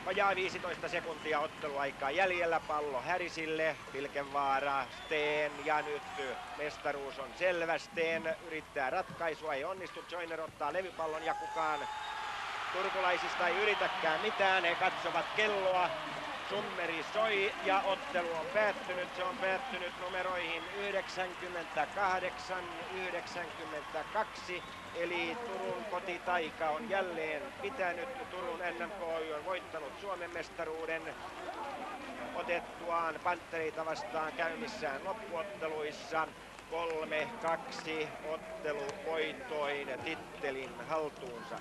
Vajaa 15 sekuntia otteluaikaa jäljellä, pallo Härisille, Pilkenvaara, Steen ja nyt mestaruus on selvä. Steen yrittää ratkaisua, ei onnistu, Joyner ottaa levypallon ja kukaan turkulaisista ei yritäkään mitään, he katsovat kelloa. Summeri soi ja ottelu on päättynyt. Se on päättynyt numeroihin 98-92. Eli Turun kotitaika on jälleen pitänyt. Turun NMKY on voittanut Suomen mestaruuden otettuaan Panttereita vastaan käynnissään loppuotteluissa. 3-2 otteluvoitoin tittelin haltuunsa.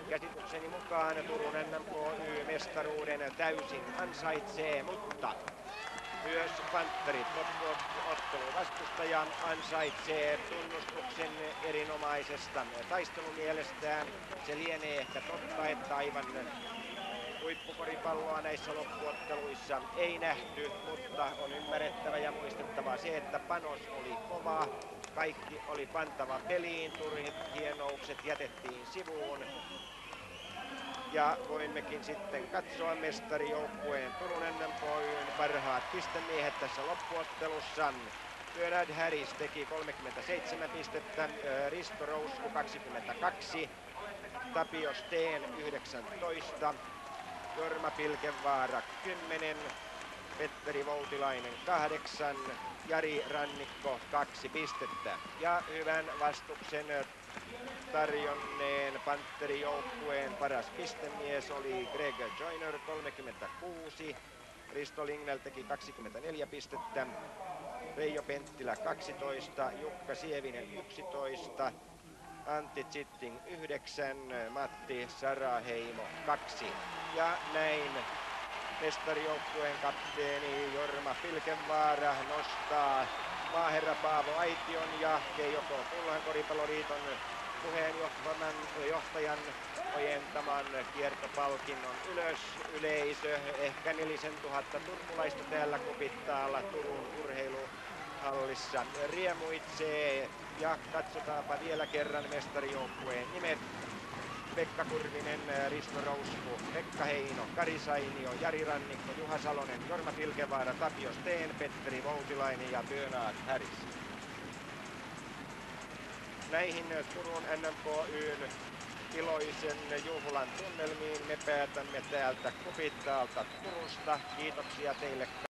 Käsitykseni mukaan Turun NMKY mestaruuden täysin ansaitsee, mutta myös Pantterit ottelun vastustaja ansaitsee tunnustuksen erinomaisesta taistelumielestään. Se lienee ehkä totta, että aivan huippukoripalloa näissä loppuotteluissa ei nähty, mutta on ymmärrettävä ja muistettava se, että panos oli kova. Kaikki oli pantava peliin, turhit hienoukset jätettiin sivuun. Ja voimmekin sitten katsoa mestarijoukkueen Turun NMKY:n parhaat pistemiehet tässä loppuottelussa. Bernard Harris teki 37 pistettä, Risto Rousku 22, Tapio Steen 19, Jorma Pilkenvaara 10, Petteri Voutilainen 8, Jari Rannikko 2 pistettä. Ja hyvän vastuksen tarjonneen Pantteri-joukkueen paras pistemies oli Greg Joyner 36, Risto Lignell teki 24 pistettä, Reijo Penttilä 12, Jukka Sievinen 11, Antti Zitting 9, Matti Saraheimo 2. Ja näin mestarijoukkueen kapteeni Jorma Pilkenvaara nostaa maaherra Paavo Aition ja KJK Kulhan Koripalloliiton puheenjohtajan ojentaman kiertopalkinnon ylös. Yleisö, ehkä 4000 turkulaista täällä Kupittaalla Turun urheiluhallissa riemuitsee. Ja katsotaanpa vielä kerran mestarijoukkueen nimet. Pekka Kurvinen, Risto Rousku, Pekka Heino, Kari Sainio, Jari Rannikko, Juha Salonen, Jorma Pilkenvaara, Tapio Steen, Petteri Voutilainen ja Bernard Harris. Näihin Turun NMKY:n iloisen juhlan tunnelmiin me päätämme täältä Kupittaalta Turusta. Kiitoksia teille